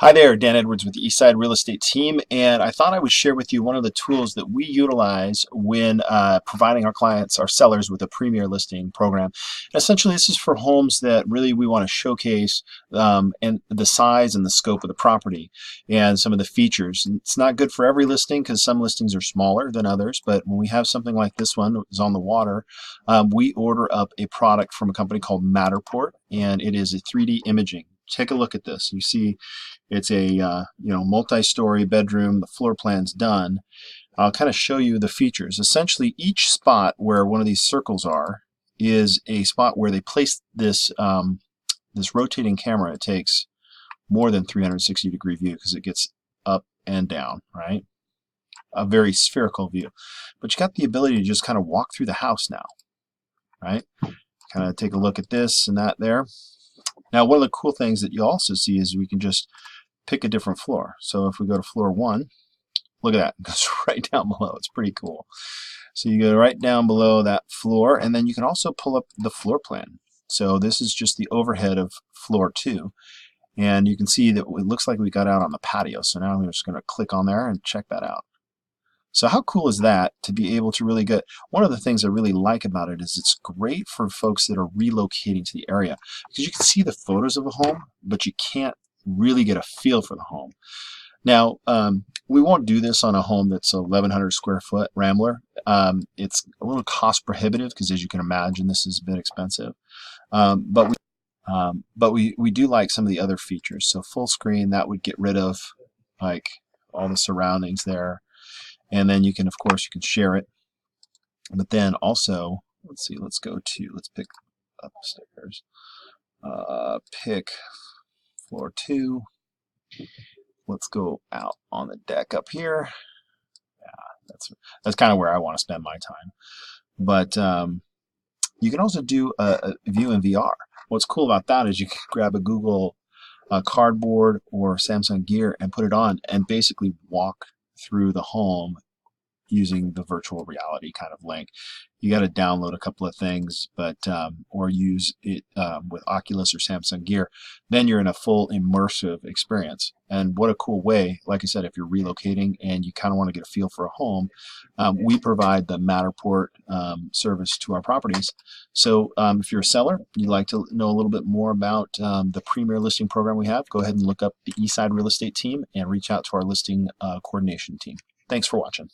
Hi there, Dan Edwards with the Eastside Real Estate Team, and I thought I would share with you one of the tools that we utilize when providing our clients, our sellers, with a premier listing program. And essentially, this is for homes that really we want to showcase and the size and the scope of the property and some of the features. And it's not good for every listing because some listings are smaller than others, but when we have something like this one that is on the water, we order up a product from a company called Matterport, and it is a 3D imaging. Take a look at this. You see it's a multi-story bedroom. The floor plan's done. I'll kind of show you the features. Essentially, each spot where one of these circles are is a spot where they place this this rotating camera. It takes more than 360-degree view because it gets up and down, right? A very spherical view. But you got the ability to just kind of walk through the house now, right? Kind of take a look at this and that there. Now, one of the cool things that you also see is we can just pick a different floor. So if we go to floor 1, look at that. It goes right down below. It's pretty cool. So you go right down below that floor, and then you can also pull up the floor plan. So this is just the overhead of floor 2. And you can see that it looks like we got out on the patio. So now I'm just going to click on there and check that out. So how cool is that to be able to really get, one of the things I really like about it is it's great for folks that are relocating to the area because you can see the photos of a home, but you can't really get a feel for the home. Now, we won't do this on a home that's a 1,100 square foot Rambler. It's a little cost prohibitive because, as you can imagine, this is a bit expensive. But we do like some of the other features. So full screen, that would get rid of like all the surroundings there. And then you can, of course, you can share it. But then also, let's see, let's pick upstairs. Pick floor 2. Let's go out on the deck up here. Yeah, that's kind of where I want to spend my time. But you can also do a view in VR. What's cool about that is you can grab a Google Cardboard or Samsung Gear and put it on and basically walk through the home using the virtual reality kind of link. You got to download a couple of things, but or use it with Oculus or Samsung Gear. Then you're in a full immersive experience. And what a cool way! Like I said, if you're relocating and you kind of want to get a feel for a home, we provide the Matterport service to our properties. So if you're a seller, you'd like to know a little bit more about the premier listing program we have, go ahead and look up the Eastside Real Estate Team and reach out to our listing coordination team. Thanks for watching.